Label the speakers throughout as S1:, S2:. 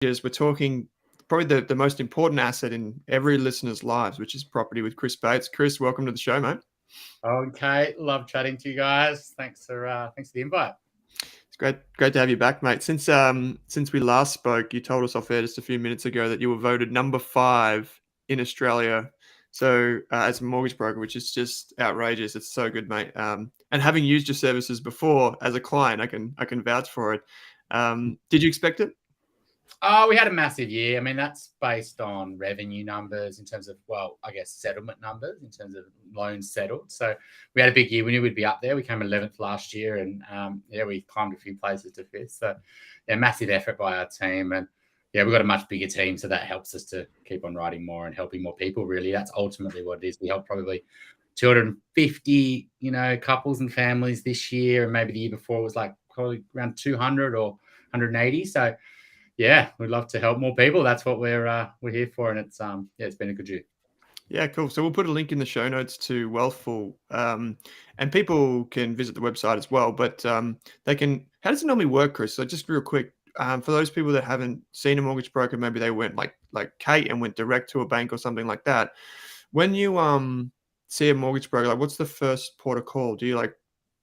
S1: we're talking probably the most important asset in every listener's lives, which is property with Chris Bates. Chris, welcome to the show, mate.
S2: Okay, love chatting to you guys. Thanks for the invite.
S1: It's great to have you back, mate. Since we last spoke, you told us off air just a few minutes ago that you were voted number 5 in Australia. So as a mortgage broker, which is just outrageous. It's so good, mate. And having used your services before as a client, I can vouch for it. Did you expect it?
S2: We had a massive year. I mean, that's based on revenue numbers in terms of, I guess settlement numbers in terms of loans settled. So we had a big year. We knew we'd be up there. We came 11th last year, and we climbed a few places to 5th. So massive effort by our team, and we've got a much bigger team, so that helps us to keep on writing more and helping more people. Really, that's ultimately what it is. We helped probably 250, couples and families this year, and maybe the year before was like probably around 200 or 180. So we'd love to help more people. That's what we're here for, and it's been a good year.
S1: Yeah, cool. So we'll put a link in the show notes to Wealthful, and people can visit the website as well. But they can. How does it normally work, Chris? So just real quick, for those people that haven't seen a mortgage broker, maybe they went like Kate and went direct to a bank or something like that. When you see a mortgage broker, like what's the first port of call? Do you like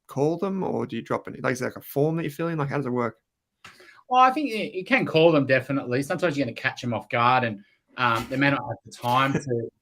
S1: call them, or do you drop it? Like is it like a form that you fill in? Like how does it work?
S2: Well, I think you can call them, definitely. Sometimes you're going to catch them off guard, and they may not have the time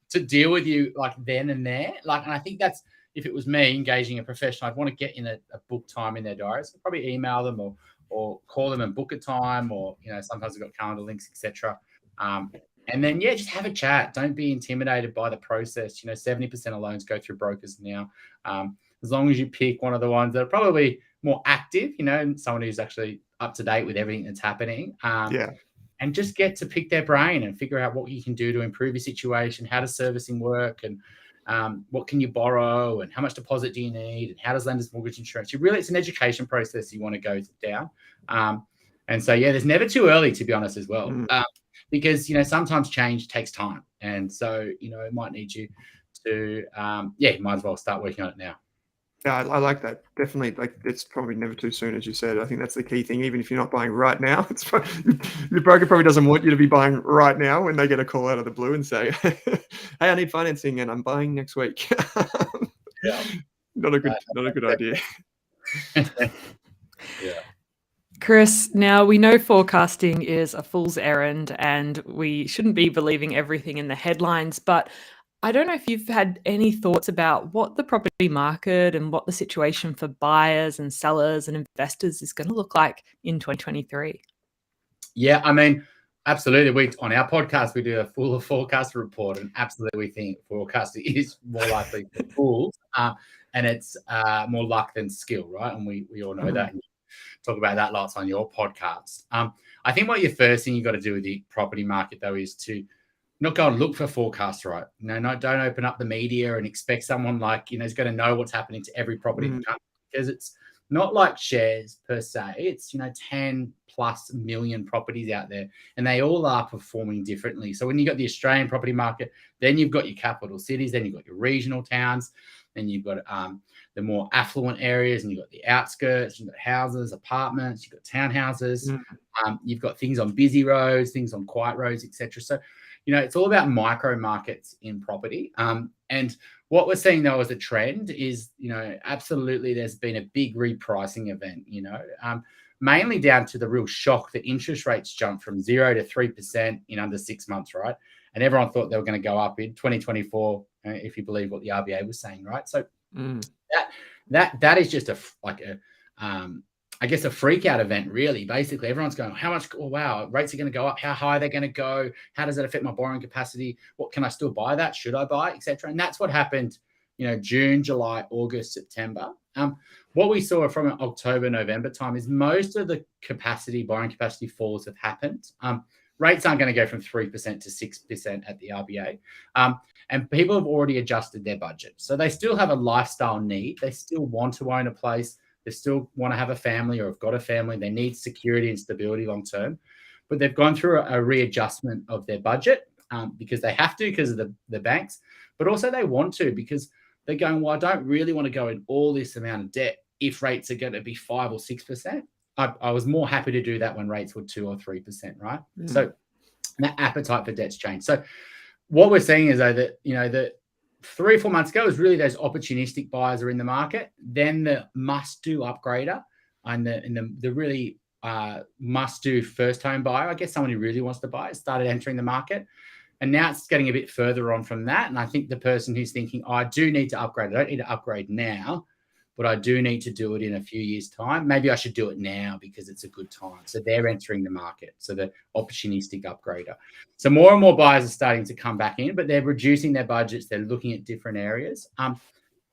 S2: to deal with you like then and there. And I think that's, if it was me engaging a professional, I'd want to get in a book time in their diary. So probably email them or call them and book a time, or sometimes we've got calendar links, etc. And then just have a chat. Don't be intimidated by the process. 70% of loans go through brokers now. As long as you pick one of the ones that are probably more active, and someone who's actually up to date with everything that's happening. And just get to pick their brain and figure out what you can do to improve your situation. How does servicing work, and what can you borrow, and how much deposit do you need, and how does lenders mortgage insurance? It's an education process you want to go down. And so there's never too early, to be honest, as well, because sometimes change takes time, and so it might need you to you might as well start working on it now.
S1: Yeah, I like that. Definitely, like it's probably never too soon, as you said. I think that's the key thing. Even if you're not buying right now, your broker probably doesn't want you to be buying right now when they get a call out of the blue and say, "Hey, I need financing and I'm buying next week." Not a good idea.
S3: Chris, now we know forecasting is a fool's errand and we shouldn't be believing everything in the headlines, but I don't know if you've had any thoughts about what the property market and what the situation for buyers and sellers and investors is going to look like in 2023.
S2: Yeah, I mean, absolutely. On our podcast, we do a full forecast report, and absolutely we think forecasting is more likely for fools, and it's more luck than skill, right? And we all know that. And you talk about that lots on your podcast. I think what your first thing you got to do with the property market, though, is to not go and look for forecasts, right? Don't open up the media and expect someone is going to know what's happening to every property in the country, because it's not like shares per se. It's 10 plus million properties out there, and they all are performing differently. So when you got the Australian property market, then you've got your capital cities, then you've got your regional towns, then you've got the more affluent areas, and you've got the outskirts, you've got houses, apartments, you've got townhouses, you've got things on busy roads, things on quiet roads, etc. So it's all about micro markets in property. And what we're seeing, though, as a trend is, absolutely there's been a big repricing event, mainly down to the real shock that interest rates jumped from 0 to 3% in under 6 months, right? And everyone thought they were going to go up in 2024, if you believe what the RBA was saying, right? So that is just a freak out event, really. Basically, everyone's going, how much? Oh, wow, rates are going to go up. How high are they going to go? How does that affect my borrowing capacity? What can I still buy that? Should I buy, etc.? And that's what happened, June, July, August, September. What we saw from October, November time is most of the borrowing capacity falls have happened. Rates aren't going to go from 3% to 6% at the RBA. And people have already adjusted their budget. So they still have a lifestyle need. They still want to own a place. They still want to have a family or have got a family. They need security and stability long term. But they've gone through a readjustment of their budget because they have to, because of the banks. But also they want to, because they're going, well, I don't really want to go in all this amount of debt if rates are going to be 5 or 6%. I was more happy to do that when rates were 2 or 3%, right? So that appetite for debt's changed. So what we're seeing is, though, that, that 3 or 4 months ago is really those opportunistic buyers are in the market. Then the must-do upgrader and the really must-do first home buyer, I guess someone who really wants to buy it, started entering the market. And now it's getting a bit further on from that. And I think the person who's thinking, oh, I do need to upgrade, I don't need to upgrade now, but I do need to do it in a few years' time. Maybe I should do it now because it's a good time. So they're entering the market. So the opportunistic upgrader. So more and more buyers are starting to come back in, but they're reducing their budgets. They're looking at different areas.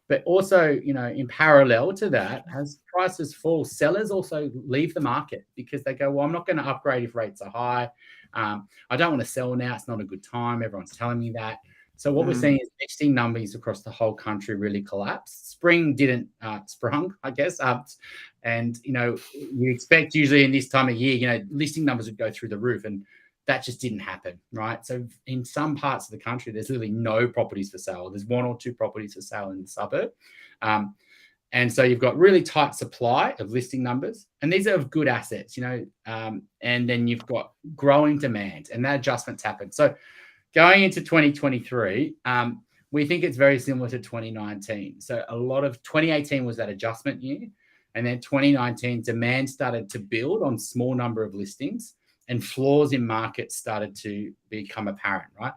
S2: But also, in parallel to that, as prices fall, sellers also leave the market because they go, well, I'm not going to upgrade if rates are high. I don't want to sell now. It's not a good time. Everyone's telling me that. So what we're seeing is listing numbers across the whole country really collapsed. Spring didn't sprung, I guess. And, you expect usually in this time of year, listing numbers would go through the roof, and that just didn't happen, right? So in some parts of the country, there's literally no properties for sale. There's 1 or 2 properties for sale in the suburb. And so you've got really tight supply of listing numbers, and these are of good assets, and then you've got growing demand, and that adjustment's happened. So going into 2023, we think it's very similar to 2019. So a lot of 2018 was that adjustment year, and then 2019 demand started to build on small number of listings, and flaws in markets started to become apparent, right?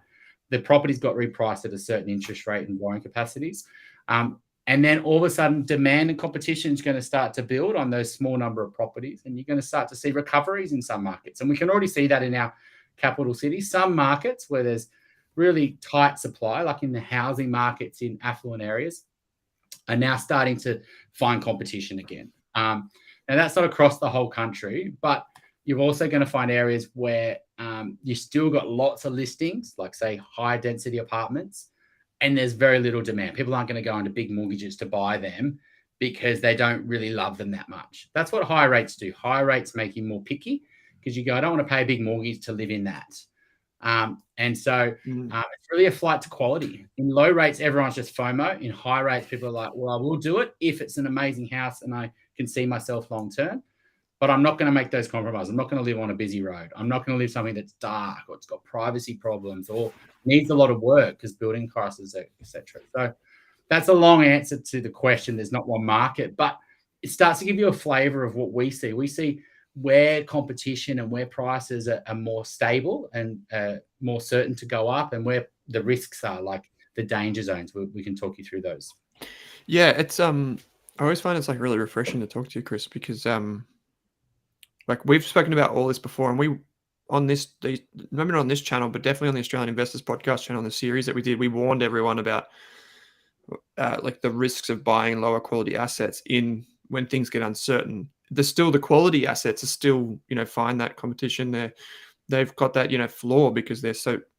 S2: The properties got repriced at a certain interest rate and borrowing capacities. And then all of a sudden, demand and competition is going to start to build on those small number of properties, and you're going to start to see recoveries in some markets. And we can already see that in our capital cities. Some markets where there's really tight supply, like in the housing markets in affluent areas, are now starting to find competition again. And that's not across the whole country, but you're also going to find areas where you still got lots of listings, like, say, high density apartments, and there's very little demand. People aren't going to go into big mortgages to buy them because they don't really love them that much. That's what high rates do. High rates make you more picky because you go, I don't want to pay a big mortgage to live in that. And so it's really a flight to quality. In low rates, everyone's just FOMO. In high rates, people are like, well, I will do it if it's an amazing house and I can see myself long term. But I'm not going to make those compromises. I'm not going to live on a busy road. I'm not going to live something that's dark or it's got privacy problems or needs a lot of work because building prices, etc. So that's a long answer to the question. There's not one market, but it starts to give you a flavor of what we see. We see where competition and where prices are more stable and more certain to go up, and where the risks are, like the danger zones. We can talk you through those.
S1: Yeah, it's I always find it's like really refreshing to talk to you, Chris, because like we've spoken about all this before, and maybe not on this channel, but definitely on the Australian Investors Podcast channel, the series that we did, we warned everyone about like the risks of buying lower quality assets in when things get uncertain. The quality assets are still, find that competition there. They've got that, flaw because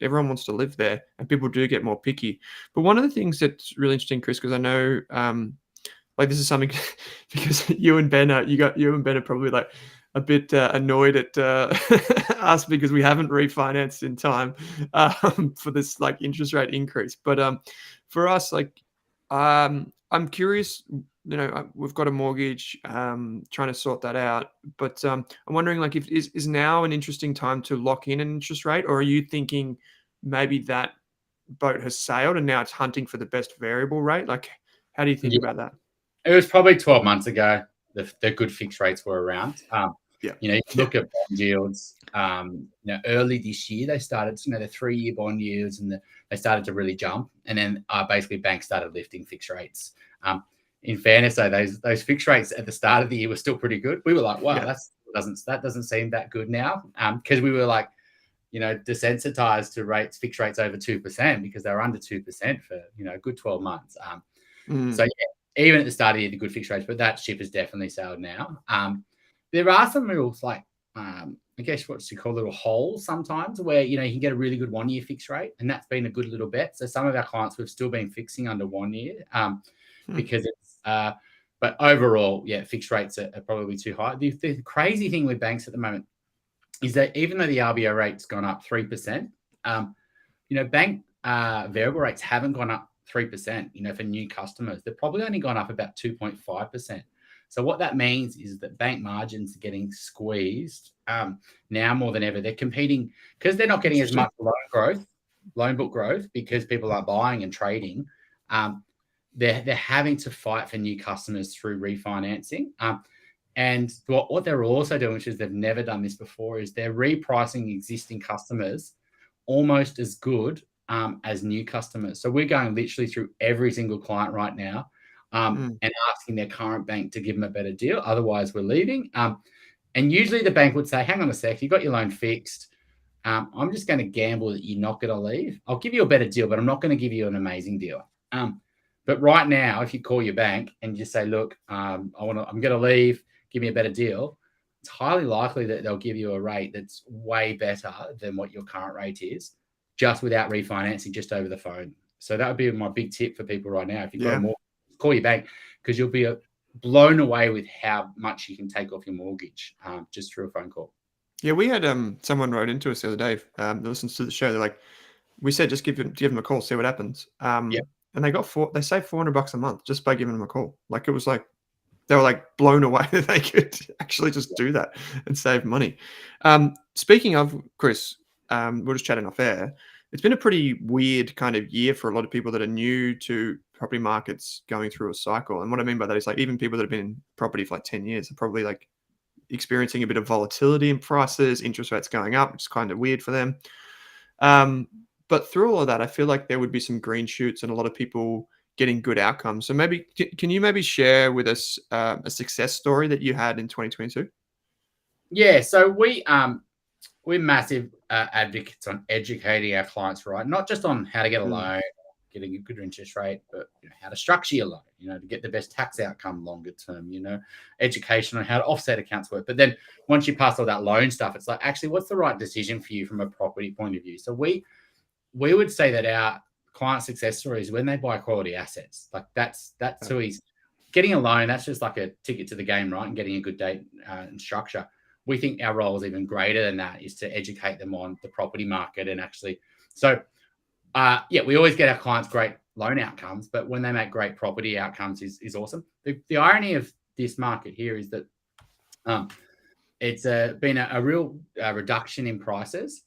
S1: everyone wants to live there, and people do get more picky. But one of the things that's really interesting, Chris, because I know, like this is something because you and Ben are probably like a bit annoyed at us because we haven't refinanced in time for this like interest rate increase. But for us, like, I'm curious. We've got a mortgage, trying to sort that out. But I'm wondering, like, if is now an interesting time to lock in an interest rate, or are you thinking maybe that boat has sailed and now it's hunting for the best variable rate? Like, how do you think about that?
S2: It was probably 12 months ago the good fixed rates were around. You look at bond yields. Early this year they started, the 3-year bond yields, and they started to really jump. And then basically banks started lifting fixed rates. In fairness, though, those fixed rates at the start of the year were still pretty good. We were like, wow, that doesn't seem that good now, because we were like, desensitized to fixed rates over 2% because they were under 2% for a good 12 months. So yeah, even at the start of the year, the good fixed rates, but that ship has definitely sailed now. There are some rules, like I guess what you call little holes sometimes, where you can get a really good 1-year fixed rate, and that's been a good little bet. So some of our clients we've still been fixing under 1 year because it's. But overall, yeah, fixed rates are probably too high. The crazy thing with banks at the moment is that even though the RBA rate's gone up 3%, bank variable rates haven't gone up 3%. For new customers, they've probably only gone up about 2.5%. So what that means is that bank margins are getting squeezed now more than ever. They're competing because they're not getting as much loan book growth, because people are buying and trading. They're having to fight for new customers through refinancing. And what they're also doing, which is they've never done this before, is they're repricing existing customers almost as good as new customers. So we're going literally through every single client right now and asking their current bank to give them a better deal. Otherwise, we're leaving. And usually the bank would say, hang on a sec, you got your loan fixed. I'm just going to gamble that you're not going to leave. I'll give you a better deal, but I'm not going to give you an amazing deal. But right now, if you call your bank and just say, look, I'm going to leave, give me a better deal, it's highly likely that they'll give you a rate that's way better than what your current rate is, just without refinancing, just over the phone. So that would be my big tip for people right now. If you've got more, call your bank, because you'll be blown away with how much you can take off your mortgage just through a phone call.
S1: Yeah, we had someone wrote into us the other day that listens to the show. They're like, we said just give them a call, see what happens. And they saved $400 a month just by giving them a call. Like, it was like they were like blown away that they could actually just do that and save money. Speaking of, Chris, we're just chatting off air. It's been a pretty weird kind of year for a lot of people that are new to property markets going through a cycle. And what I mean by that is, like, even people that have been in property for like 10 years are probably like experiencing a bit of volatility in prices, interest rates going up, which is kind of weird for them. But through all of that, I feel like there would be some green shoots and a lot of people getting good outcomes. So maybe, can you maybe share with us a success story that you had in 2022?
S2: Yeah, so we're massive advocates on educating our clients, right? Not just on how to get a loan, getting a good interest rate, but how to structure your loan, to get the best tax outcome longer term, education on how to offset accounts work. But then once you pass all that loan stuff, it's like, actually, what's the right decision for you from a property point of view? So we would say that our client success story is when they buy quality assets. Like that's who he's getting a loan. That's just like a ticket to the game, right? And getting a good date and structure. We think our role is even greater than that, is to educate them on the property market. And actually, so we always get our clients great loan outcomes, but when they make great property outcomes is awesome. The irony of this market here is that it's been a real reduction in prices.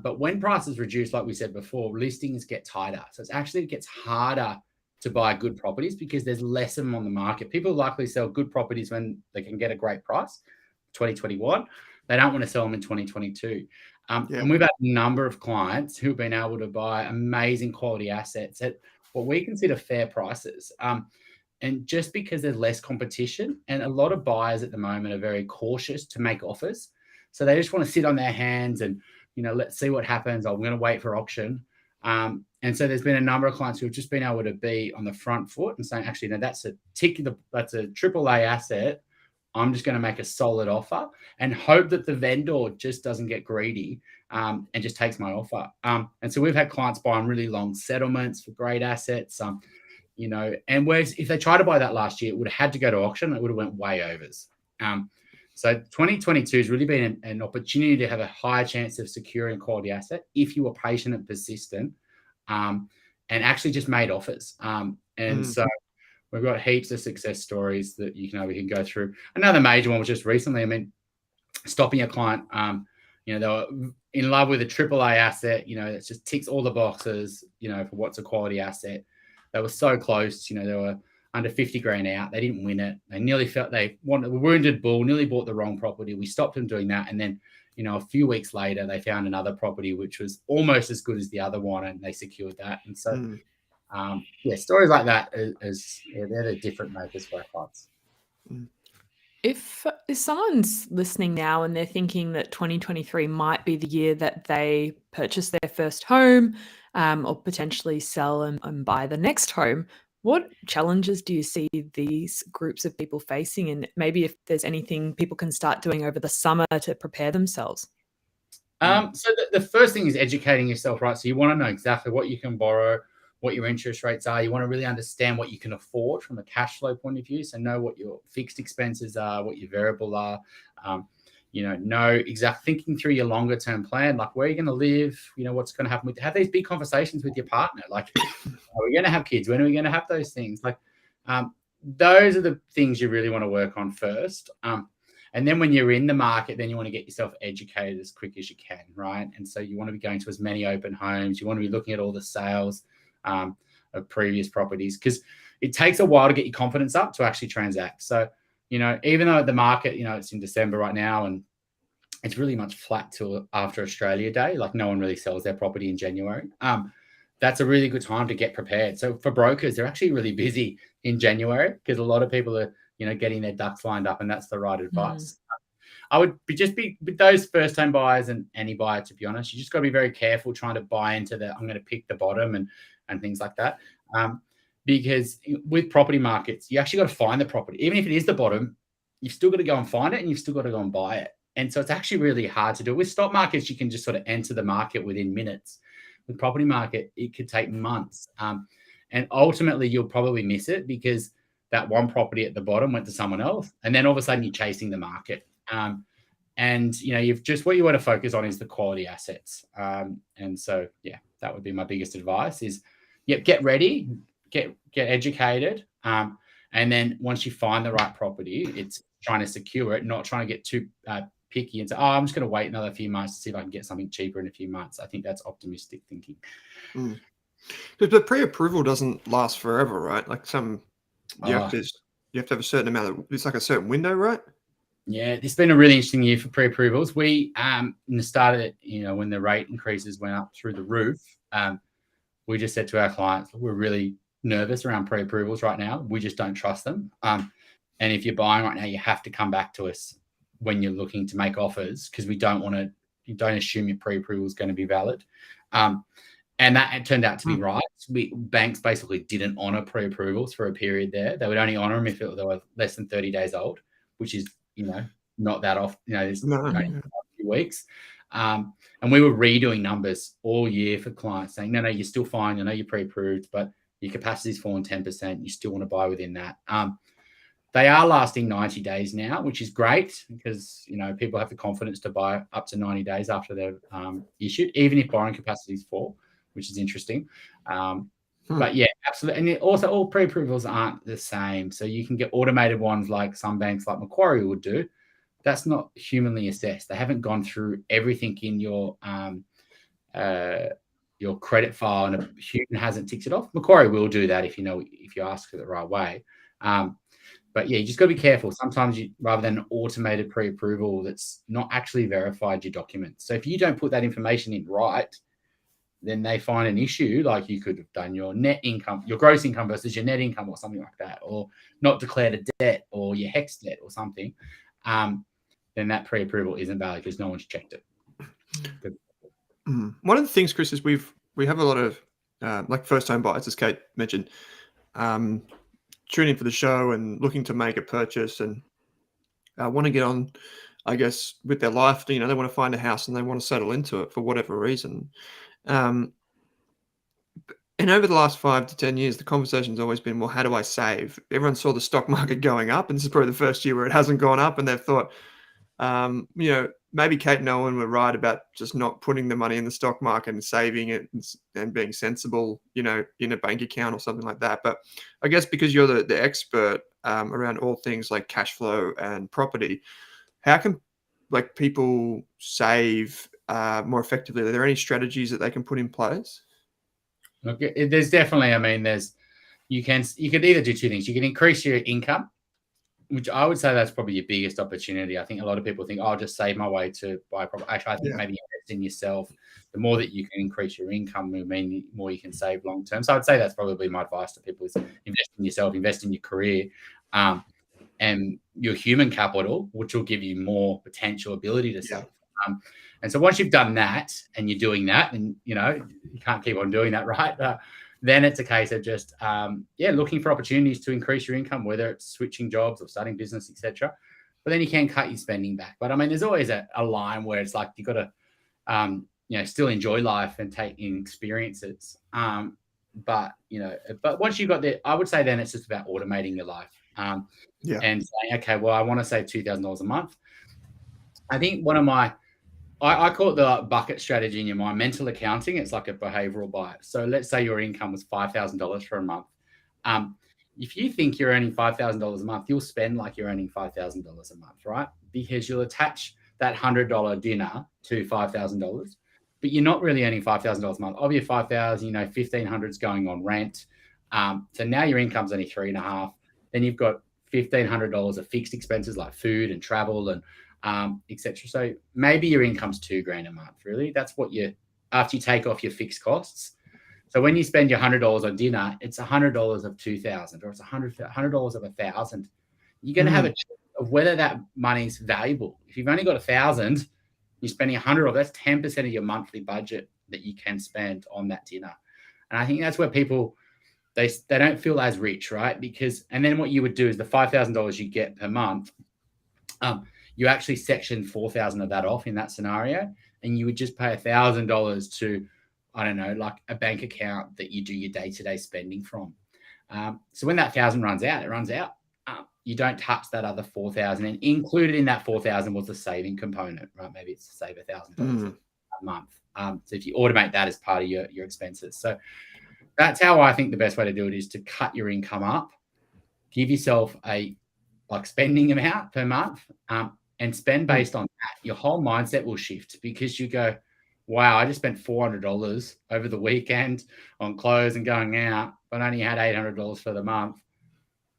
S2: But when prices reduce, like we said before, listings get tighter. So it gets harder to buy good properties because there's less of them on the market. People likely sell good properties when they can get a great price. 2021, they don't want to sell them in 2022. And we've had a number of clients who've been able to buy amazing quality assets at what we consider fair prices. And just because there's less competition, and a lot of buyers at the moment are very cautious to make offers. So they just want to sit on their hands and, let's see what happens. I'm going to wait for auction. And so there's been a number of clients who have just been able to be on the front foot and saying, actually, no, that's a AAA asset. I'm just going to make a solid offer and hope that the vendor just doesn't get greedy and just takes my offer. And so we've had clients buying really long settlements for great assets, and whereas if they tried to buy that last year, it would have had to go to auction. It would have went way overs. So 2022 has really been an opportunity to have a higher chance of securing a quality asset if you were patient and persistent and actually just made offers. So we've got heaps of success stories that we can go through. Another major one was just recently, stopping a client, they were in love with a AAA asset, that just ticks all the boxes, for what's a quality asset. They were so close, they were under 50 grand out. They didn't win it. They nearly felt they wanted a wounded bull, nearly bought the wrong property. We stopped them doing that. And then, a few weeks later, they found another property, which was almost as good as the other one, and they secured that. And so, stories like that they're the different makers for our clients.
S3: If someone's listening now and they're thinking that 2023 might be the year that they purchase their first home or potentially sell and buy the next home, what challenges do you see these groups of people facing? And maybe if there's anything people can start doing over the summer to prepare themselves?
S2: So the first thing is educating yourself, right? So you want to know exactly what you can borrow, what your interest rates are. You want to really understand what you can afford from a cash flow point of view. So know what your fixed expenses are, what your variable are, know exactly, thinking through your longer term plan, like where you're going to live, what's going to happen have these big conversations with your partner. Like, are we going to have kids? When are we going to have those things? Like, those are the things you really want to work on first. And then when you're in the market, then you want to get yourself educated as quick as you can, right? And so you want to be going to as many open homes. You want to be looking at all the sales of previous properties, because it takes a while to get your confidence up to actually transact. So, even though the market, it's in December right now and it's really much flat till after Australia Day, like no one really sells their property in January. That's a really good time to get prepared. So for brokers, they're actually really busy in January because a lot of people are, getting their ducks lined up, and that's the right advice. I would be with those first home buyers and any buyer, to be honest, you just got to be very careful trying to buy into I'm going to pick the bottom and things like that. Because with property markets, you actually got to find the property. Even if it is the bottom, you've still got to go and find it and you've still got to go and buy it. And so it's actually really hard to do. With stock markets, you can just sort of enter the market within minutes. With property market, it could take months. And ultimately, you'll probably miss it because that one property at the bottom went to someone else. And then all of a sudden, you're chasing the market. And, what you want to focus on is the quality assets. And so, that would be my biggest advice is, get ready, get educated. And then once you find the right property, it's trying to secure it, not trying to get too picky and say, I'm just going to wait another few months to see if I can get something cheaper in a few months. I think that's optimistic thinking.
S1: But pre-approval doesn't last forever, right? Like you have to have a certain amount it's like a certain window, right?
S2: Yeah, it's been a really interesting year for pre-approvals. We started, when the rate increases went up through the roof, we just said to our clients, we're really nervous around pre-approvals right now. We just don't trust them. And if you're buying right now, you have to come back to us when you're looking to make offers, because you don't assume your pre-approval is going to be valid. And that turned out to be right. Banks basically didn't honor pre-approvals for a period there. They would only honor them if they were less than 30 days old, which is, not that often, it's a few weeks. And we were redoing numbers all year for clients saying, no, you're still fine. I know you're pre-approved, but your capacity's fallen 10%. You still want to buy within that. They are lasting 90 days now, which is great because, people have the confidence to buy up to 90 days after they're issued, even if borrowing capacities fall, which is interesting. But yeah, absolutely. And also all pre-approvals aren't the same. So you can get automated ones like some banks like Macquarie would do. That's not humanly assessed. They haven't gone through everything in your credit file and a human hasn't ticked it off. Macquarie will do that if you ask for the right way. But yeah, you just got to be careful. Sometimes rather than an automated pre-approval that's not actually verified your documents. So if you don't put that information in right, then they find an issue, like you could have done your net income, your gross income versus your net income or something like that, or not declared a debt or your HEX debt or something, then that pre-approval isn't valid because no one's checked it.
S1: One of the things, Chris, is we have a lot of like first-time buyers, as Kate mentioned, tuning in for the show and looking to make a purchase and want to get on, I guess, with their life. They want to find a house and they want to settle into it for whatever reason. And over the last 5 to 10 years, the conversation's always been, well, how do I save? Everyone saw the stock market going up, and this is probably the first year where it hasn't gone up, and they've thought, maybe Kate and Owen were right about just not putting the money in the stock market and saving it and being sensible, in a bank account or something like that. But I guess because you're the expert around all things like cash flow and property, how can people save more effectively? Are there any strategies that they can put in place?
S2: Look, there's definitely, you could either do two things. You can increase your income, which I would say that's probably your biggest opportunity. I think a lot of people think, I'll just save my way to buy property. Actually, I think maybe invest in yourself. The more that you can increase your income will mean the more you can save long term. So I'd say that's probably my advice to people is invest in yourself, invest in your career, and your human capital, which will give you more potential ability to save. And so once you've done that and you're doing that, and you can't keep on doing that, right? Then it's a case of just looking for opportunities to increase your income, whether it's switching jobs or starting business, etc. But then you can cut your spending back. But there's always a line where it's like you've got to still enjoy life and take in experiences. But once you've got there, I would say then it's just about automating your life and saying, okay, well, I want to save $2,000 a month. I think one of my I call it the bucket strategy in your mind. Mental accounting, it's like a behavioral bias. So let's say your income was $5,000 for a month. if you think you're earning $5,000 a month, you'll spend like you're earning $5,000 a month, right? Because you'll attach that $100 dinner to $5,000, but you're not really earning $5,000 a month. Of your $5,000, you know, $1,500 is going on rent. So now your income's only $3,500. Then you've got $1,500 of fixed expenses like food and travel and etc. So maybe your income's $2,000 a month. Really, that's what after you take off your fixed costs. So when you spend your $100 on dinner, it's $100 of $2,000, or it's $100 of $1,000. You're going to have a choice of whether that money's valuable. If you've only got $1,000, you're spending $100. That's 10% of your monthly budget that you can spend on that dinner. And I think that's where people they don't feel as rich, right? Because and then what you would do is the $5,000 you get per month, you actually section $4,000 of that off in that scenario, and you would just pay $1,000 to, I don't know, like a bank account that you do your day-to-day spending from. So when that $1,000 runs out, it runs out. You don't touch that other $4,000, and included in that $4,000 was the saving component, right? Maybe it's to save $1,000 a month. So if you automate that as part of your expenses, so that's how I think the best way to do it is to cut your income up, give yourself a spending amount per month, and spend based on that. Your whole mindset will shift because you go, wow, I just spent $400 over the weekend on clothes and going out, but only had $800 for the month.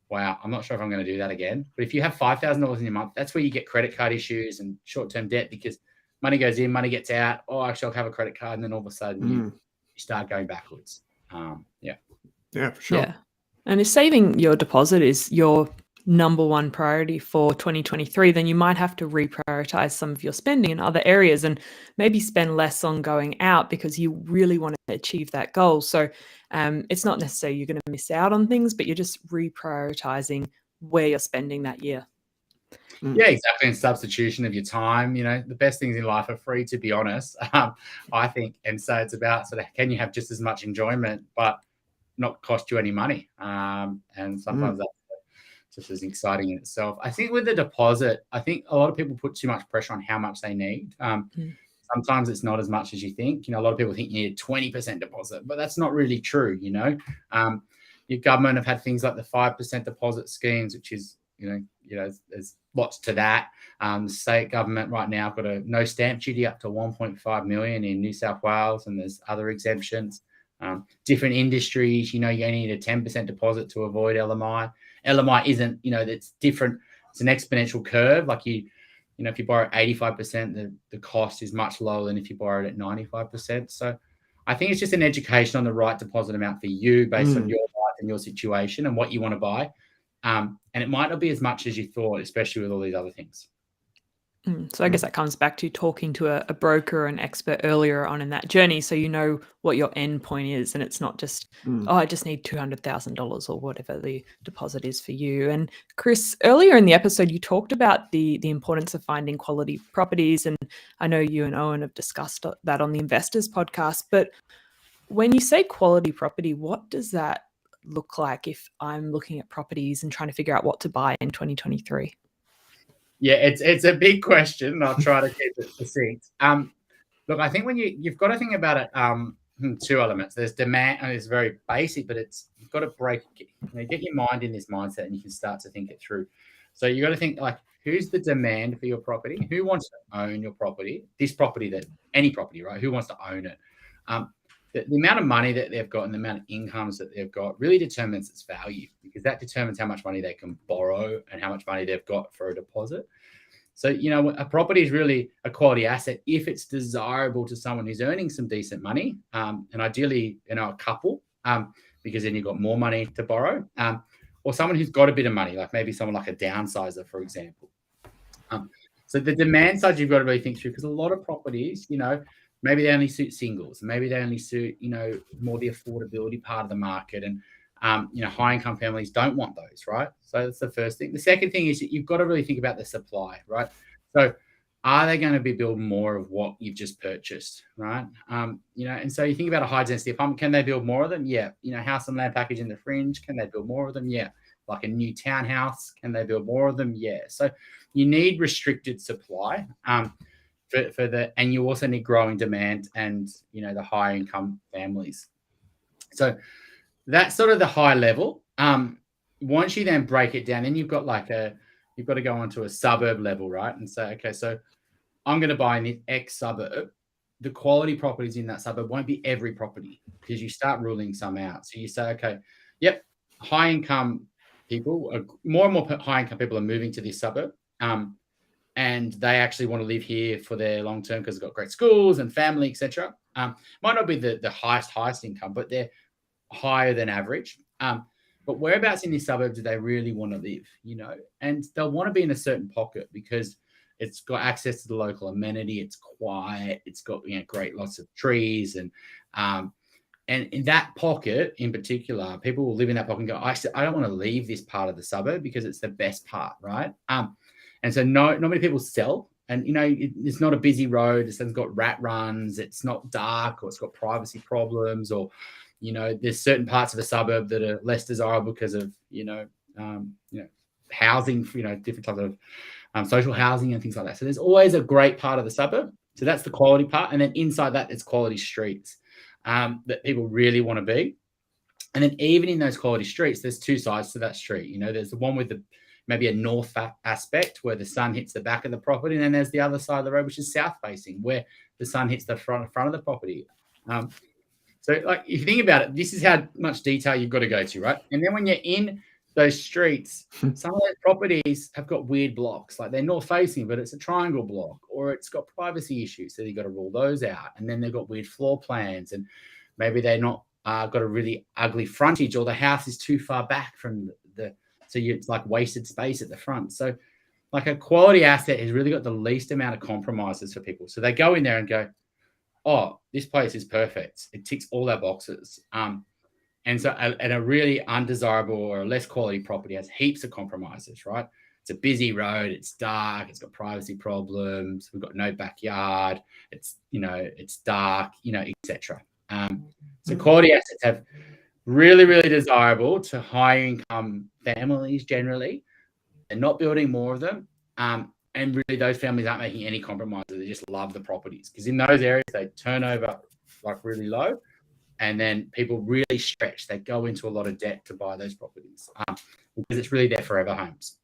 S2: Wow, I'm not sure if I'm going to do that again. But if you have $5,000 in your month, that's where you get credit card issues and short-term debt because money goes in, money gets out. Oh, actually, I'll have a credit card. And then all of a sudden you start going backwards.
S1: Yeah, for sure.
S3: Yeah. And if saving your deposit is your number one priority for 2023, then you might have to reprioritize some of your spending in other areas and maybe spend less on going out because you really want to achieve that goal. So it's not necessarily you're going to miss out on things, but you're just reprioritizing where you're spending that year.
S2: Yeah, exactly. And substitution of your time. You know, the best things in life are free, to be honest, I think. And so it's about sort of can you have just as much enjoyment, but not cost you any money. And sometimes that's just as exciting in itself. I think with the deposit, I think a lot of people put too much pressure on how much they need. Sometimes it's not as much as you think. You know, a lot of people think you need a 20% deposit, but that's not really true, you know. Your government have had things like the 5% deposit schemes, which is, you know, there's lots to that. The state government right now got a no stamp duty up to 1.5 million in New South Wales, and there's other exemptions. Different industries, you know, you only need a 10% deposit to avoid LMI. LMI isn't, you know, that's different. It's an exponential curve. Like you know, if you borrow 85%, the cost is much lower than if you borrowed at 95%. So I think it's just an education on the right deposit amount for you based on your life and your situation and what you want to buy. And it might not be as much as you thought, especially with all these other things.
S3: So I guess that comes back to talking to a broker or an expert earlier on in that journey, so you know what your end point is, and it's not just, oh, I just need $200,000 or whatever the deposit is for you. And Chris, earlier in the episode, you talked about the importance of finding quality properties, and I know you and Owen have discussed that on the Investors podcast. But when you say quality property, what does that look like if I'm looking at properties and trying to figure out what to buy in 2023?
S2: Yeah, it's a big question, and I'll try to keep it succinct. Look, I think when you've got to think about it, two elements. There's demand, and it's very basic, but you've got to get your mind in this mindset, and you can start to think it through. So you got to think like, who's the demand for your property? Who wants to own your property? Any property, right? Who wants to own it? The amount of money that they've got and the amount of incomes that they've got really determines its value, because that determines how much money they can borrow and how much money they've got for a deposit. So, you know, a property is really a quality asset if it's desirable to someone who's earning some decent money, and ideally, you know, a couple, because then you've got more money to borrow, or someone who's got a bit of money, like maybe someone like a downsizer, for example. So the demand side you've got to really think through, because a lot of properties, you know, maybe they only suit singles. Maybe they only suit, you know, more the affordability part of the market. And, you know, high-income families don't want those, right? So that's the first thing. The second thing is that you've got to really think about the supply, right? So are they going to be building more of what you've just purchased, right? You know, and so you think about a high-density apartment. Can they build more of them? Yeah. You know, house and land package in the fringe. Can they build more of them? Yeah. Like a new townhouse. Can they build more of them? Yeah. So you need restricted supply. And you also need growing demand and, you know, the high income families. So that's sort of the high level. once you then break it down, then you've got to go onto a suburb level, right? And say, okay, so I'm going to buy in this X suburb. The quality properties in that suburb won't be every property because you start ruling some out. So you say, okay, yep, high income people, more and more high income people are moving to this suburb. And they actually want to live here for their long term because they've got great schools and family, etc. Might not be the highest income, but they're higher than average. But whereabouts in this suburb do they really want to live? And they'll want to be in a certain pocket because it's got access to the local amenity. It's quiet. It's got great lots of trees and in that pocket in particular, people will live in that pocket and go, I don't want to leave this part of the suburb because it's the best part, right? And so not many people sell. And, it's not a busy road. It's got rat runs. It's not dark, or it's got privacy problems, or, there's certain parts of a suburb that are less desirable because of, housing, different types of social housing and things like that. So there's always a great part of the suburb. So that's the quality part. And then inside that, it's quality streets that people really want to be. And then even in those quality streets, there's two sides to that street. There's the one with maybe a north aspect where the sun hits the back of the property. And then there's the other side of the road, which is south facing, where the sun hits the front of the property. So if you think about it, this is how much detail you've got to go to, right? And then when you're in those streets, some of those properties have got weird blocks, like they're north facing, but it's a triangle block, or it's got privacy issues. So you've got to rule those out. And then they've got weird floor plans, and maybe they're not got a really ugly frontage, or the house is too far back from it's like wasted space at the front. So like a quality asset has really got the least amount of compromises for people. So they go in there and go, oh, this place is perfect. It ticks all our boxes. And so a really undesirable or less quality property has heaps of compromises, right? It's a busy road. It's dark. It's got privacy problems. We've got no backyard. It's dark, etc. So quality assets have really, really desirable to high income families generally. They're not building more of them. And really those families aren't making any compromises. They just love the properties because in those areas, they turn over like really low. And then people really stretch. They go into a lot of debt to buy those properties because it's really their forever homes.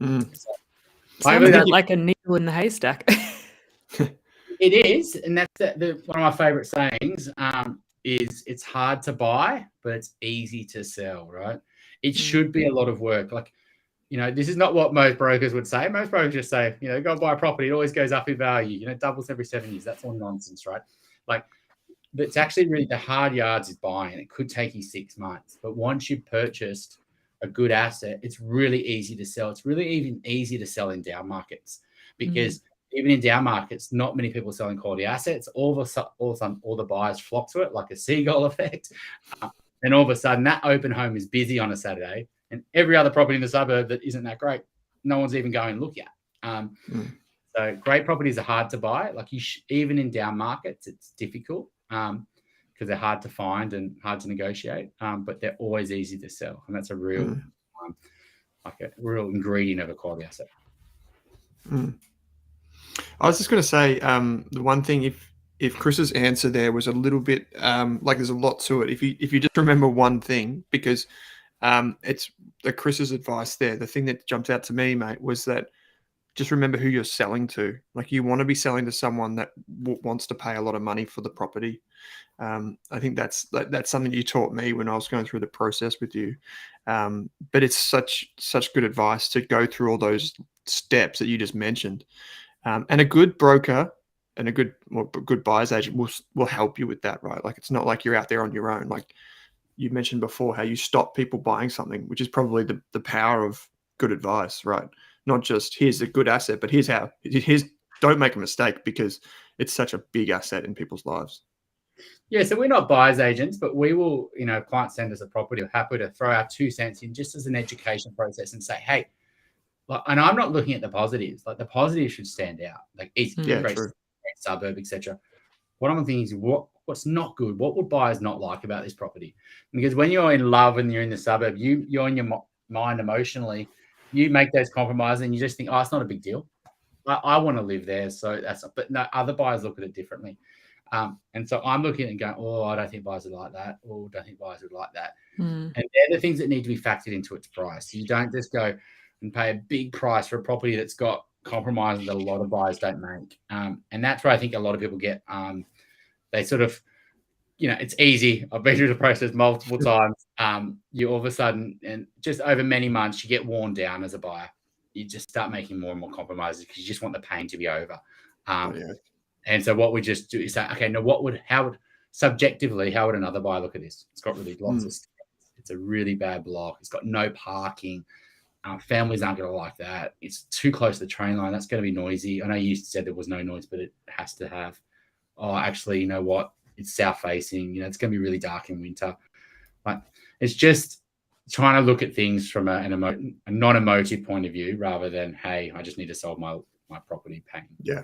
S3: Sounds a bit like a needle in the haystack.
S2: It is. And that's one of my favorite sayings is it's hard to buy, but it's easy to sell, right? It should be a lot of work. This is not what most brokers would say. Most brokers just say, go buy a property. It always goes up in value, doubles every 7 years. That's all nonsense, right? But it's actually really the hard yards is buying. It could take you 6 months. But once you've purchased a good asset, it's really easy to sell. It's really even easy to sell in down markets because even in down markets, not many people are selling quality assets. All of a sudden, all the buyers flock to it like a seagull effect. And all of a sudden, that open home is busy on a Saturday. And every other property in the suburb that isn't that great, no one's even going to look at. So great properties are hard to buy. Even in down markets, it's difficult because they're hard to find and hard to negotiate. But they're always easy to sell, and that's a real, a real ingredient of a quality asset.
S1: I was just going to say the one thing, if Chris's answer there was a little bit there's a lot to it. If you just remember one thing, because it's Chris's advice there. The thing that jumped out to me, mate, was that just remember who you're selling to. You want to be selling to someone that wants to pay a lot of money for the property. I think that's something you taught me when I was going through the process with you. But it's such good advice to go through all those steps that you just mentioned. And a good broker and a good buyer's agent will help you with that, right? It's not like you're out there on your own. You mentioned before how you stop people buying something, which is probably the power of good advice, right? Not just here's a good asset, but here's don't make a mistake because it's such a big asset in people's lives.
S2: Yeah, so we're not buyer's agents, but we will, clients send us a property, we're happy to throw our 2 cents in just as an education process and say, hey, and I'm not looking at the positives. The positives should stand out. It's great suburb, etc. What I'm thinking is what's not good. What would buyers not like about this property? Because when you're in love and you're in the suburb, you're in your mind emotionally, you make those compromises and you just think, oh, it's not a big deal. I want to live there, so but no, other buyers look at it differently. And so I'm looking and going, oh, I don't think buyers would like that. Oh, I don't think buyers would like that.
S3: Mm.
S2: And they're the things that need to be factored into its price. So you don't just go and pay a big price for a property that's got compromises that a lot of buyers don't make. And that's where I think a lot of people get, they sort of, it's easy. I've been through the process multiple times. You all of a sudden, and just over many months, you get worn down as a buyer. You just start making more and more compromises because you just want the pain to be over. And so what we just do is say, okay, now subjectively, how would another buyer look at this? It's got really lots of steps. It's a really bad block. It's got no parking. Families aren't going to like that. It's too close to the train line. That's going to be noisy. I know you said there was no noise, but it has to have. Oh, actually, you know what? It's south facing. It's going to be really dark in winter. But it's just trying to look at things from a non-emotive point of view rather than, hey, I just need to solve my property pain.
S1: Yeah.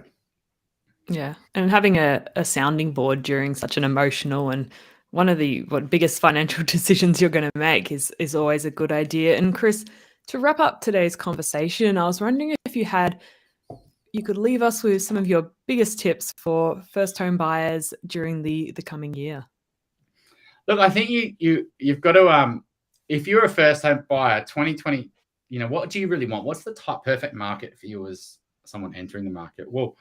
S3: Yeah. And having a sounding board during such an emotional and one of the biggest financial decisions you're going to make is always a good idea. And Chris, to wrap up today's conversation, I was wondering if you could leave us with some of your biggest tips for first home buyers during the coming year.
S2: Look, I think you've got to, if you're a first home buyer, 2020, what do you really want? What's the perfect market for you as someone entering the market? Well,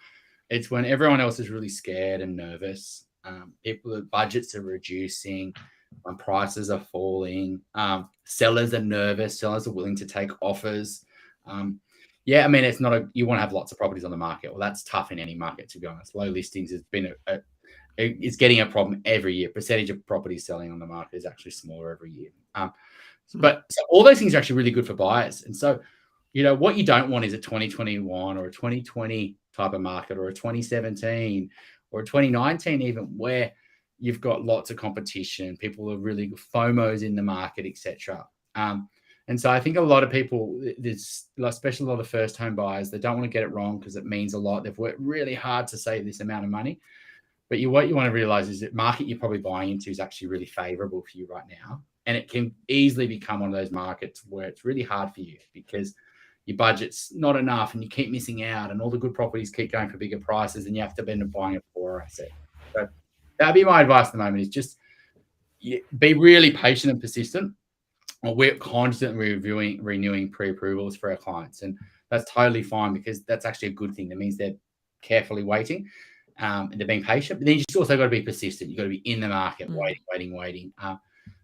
S2: it's when everyone else is really scared and nervous. People's budgets are reducing, prices are falling, sellers are nervous, sellers are willing to take offers. It's not you want to have lots of properties on the market. Well, that's tough in any market, to be honest. Low listings has been it's getting a problem every year. Percentage of properties selling on the market is actually smaller every year. But so all those things are actually really good for buyers. And so, what you don't want is a 2021 or a 2020 type of market, or a 2017 or a 2019 even, where you've got lots of competition, people are really FOMOs in the market, etc. And so I think a lot of people, especially a lot of first home buyers, they don't want to get it wrong because it means a lot. They've worked really hard to save this amount of money. But what you want to realize is that market you're probably buying into is actually really favorable for you right now. And it can easily become one of those markets where it's really hard for you because your budget's not enough and you keep missing out and all the good properties keep going for bigger prices and you have to end up buying a poorer asset. So that'd be my advice at the moment, is just be really patient and persistent. We're constantly renewing pre-approvals for our clients, and that's totally fine because that's actually a good thing. That means they're carefully waiting and they're being patient. But then you just also got to be persistent. You've got to be in the market, waiting.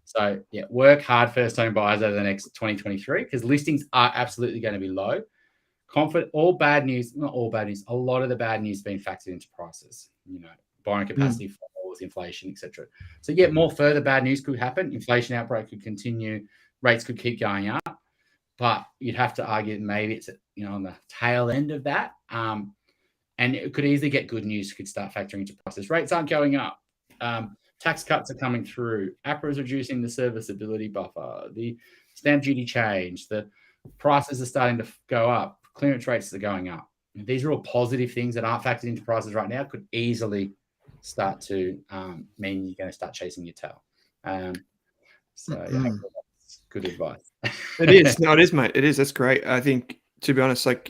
S2: So work hard first home buyers over the next 2023 because listings are absolutely going to be low. Not all bad news. A lot of the bad news has been factored into prices. Borrowing capacity falls, inflation, etc. So more further bad news could happen. Inflation outbreak could continue. Rates could keep going up, but you'd have to argue that maybe it's on the tail end of that. And it could easily get good news could start factoring into prices. Rates aren't going up. Tax cuts are coming through. APRA is reducing the serviceability buffer. The stamp duty change. The prices are starting to go up. Clearance rates are going up. These are all positive things that aren't factored into prices right now. Could easily start to mean you're going to start chasing your tail. That's good advice.
S1: It is. No, it is, mate. It is. That's great. I think, to be honest, for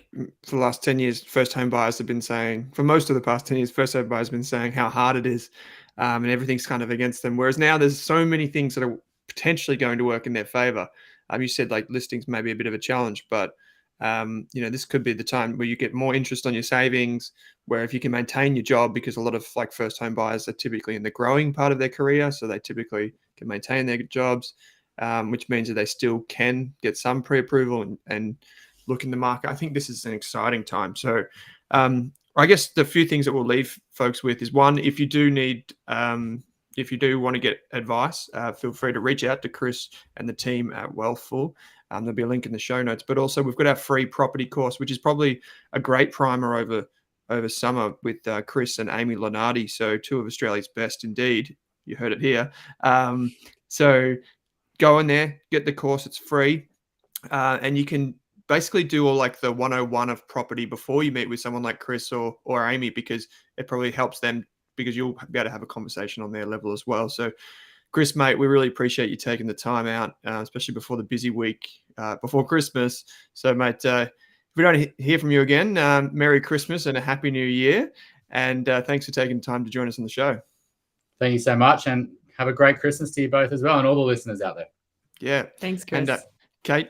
S1: the last 10 years, first home buyers have been saying, for most of the past 10 years, first home buyers have been saying how hard it is. And everything's kind of against them. Whereas now there's so many things that are potentially going to work in their favor. You said listings may be a bit of a challenge, but this could be the time where you get more interest on your savings, where if you can maintain your job, because a lot of first home buyers are typically in the growing part of their career. So they typically can maintain their jobs, which means that they still can get some pre-approval and look in the market. I think this is an exciting time. So, I guess the few things that we'll leave folks with is, one, if you do want to get advice, feel free to reach out to Chris and the team at Wealthful. There'll be a link in the show notes, but also we've got our free property course, which is probably a great primer over summer with Chris and Amy Lonardi. So two of Australia's best indeed. You heard it here. So go in there, get the course. It's free. And you can basically do all the 101 of property before you meet with someone like Chris or Amy, because it probably helps them, because you'll be able to have a conversation on their level as well. So Chris, mate, we really appreciate you taking the time out, especially before the busy week before Christmas. So, mate, if we don't hear from you again, Merry Christmas and a Happy New Year. And thanks for taking the time to join us on the show.
S2: Thank you so much, and have a great Christmas to you both as well, and all the listeners out there.
S1: Yeah.
S3: Thanks, Chris.
S1: And Kate,